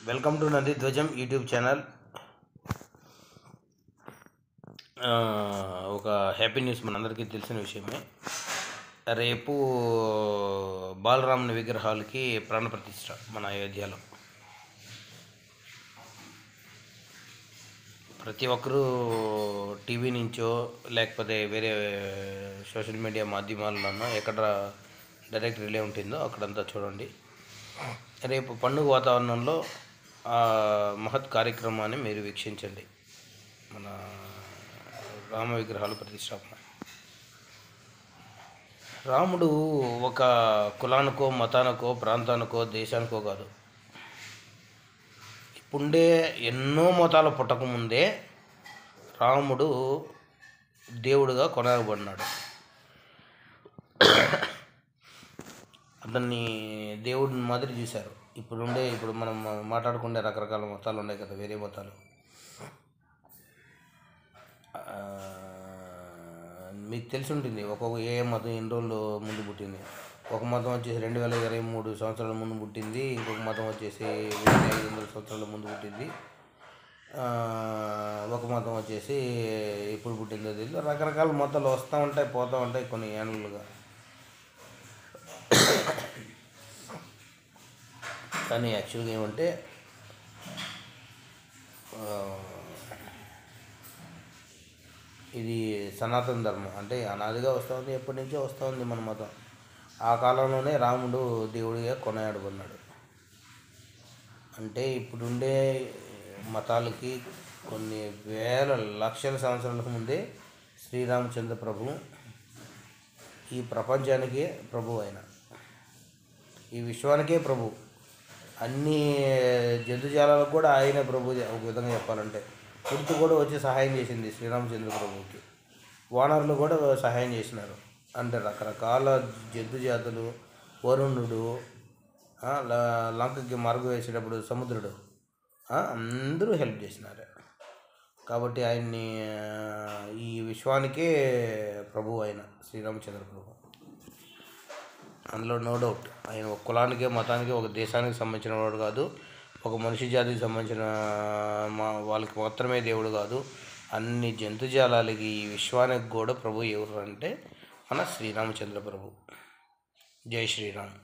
Welcome to Nandi ధ్వజం YouTube channel. ఒక happy news మనందరికీ తెలిసిన విషయమే. రేపు బాలరాముని విగ్రహాలకి ప్రాణప్రతిష్ఠ మన అయోధ్యలో. ప్రతి ఒక్కరూ టీవీ నుంచో లేకపోతే వేరే సోషల్ మీడియా మాధ్యమాలలోనో ఎక్కడ డైరెక్ట్ రిలే ఉంటుందో అక్కడంతా చూడండి. రేపు పండుగ వాతావరణంలో ఆ మహత్ కార్యక్రమాన్ని మీరు వీక్షించండి. మన రామ విగ్రహాల ప్రతిష్టాపన. రాముడు ఒక కులానికో మతానికో ప్రాంతానికో దేశానికో కాదు, ఇప్పుండే ఎన్నో మతాలు పుట్టకముందే రాముడు దేవుడుగా కొనగబడినాడు. అతన్ని దేవుడిని మాదిరి చూశారు. ఇప్పుడు మనం మాట్లాడుకునే రకరకాల మతాలు ఉన్నాయి కదా, వేరే మతాలు. మీకు తెలిసి ఉంటుంది ఒక్కొక్క ఏ మతం ఎన్ని రోజులు ముందు పుట్టింది. ఒక మతం వచ్చేసి 2023 సంవత్సరాల ముందు పుట్టింది, ఇంకొక మతం వచ్చేసి 2500 సంవత్సరాల ముందు పుట్టింది, ఒక మతం వచ్చేసి ఎప్పుడు పుట్టిందో తెలియదు. రకరకాల మతాలు వస్తూ ఉంటాయి, పోతూ ఉంటాయి కొన్ని ఏళ్ళుగా. కానీ యాక్చువల్గా ఏమంటే ఇది సనాతన ధర్మం, అంటే అనాదిగా వస్తూ ఉంది, ఎప్పటి నుంచో వస్తూ ఉంది మన మతం. ఆ కాలంలోనే రాముడు దేవుడిగా కొనియాడబడినాడు. అంటే ఇప్పుడుండే మతాలకి కొన్ని వేల లక్షల సంవత్సరాల ముందే శ్రీరామచంద్ర ప్రభు ఈ ప్రపంచానికే ప్రభు అయిన, ఈ విశ్వానికే ప్రభు, అన్ని జంతుజాలాలకు కూడా ఆయన ప్రభు. ఒక విధంగా చెప్పాలంటే కుర్తు కూడా వచ్చి సహాయం చేసింది శ్రీరామచంద్ర ప్రభువుకి. వానరులు కూడా సహాయం చేసినారు. అంటే రకరకాల జంతు జాతులు, వరుణుడు, లంకకి మార్గం వేసేటప్పుడు సముద్రుడు, అందరూ హెల్ప్ చేసినారు. కాబట్టి ఆయన్ని ఈ విశ్వానికే ప్రభు అయిన శ్రీరామచంద్ర ప్రభు, అందులో నో డౌట్. ఆయన ఒక కులానికి మతానికి ఒక దేశానికి సంబంధించిన వాడు కాదు, ఒక మనిషి జాతికి సంబంధించిన వాళ్ళకి మాత్రమే దేవుడు కాదు, అన్ని జంతుజాలాలకి ఈ విశ్వానికి కూడా ప్రభు ఎవరు అంటే మన శ్రీరామచంద్ర ప్రభు. జై శ్రీరామ్.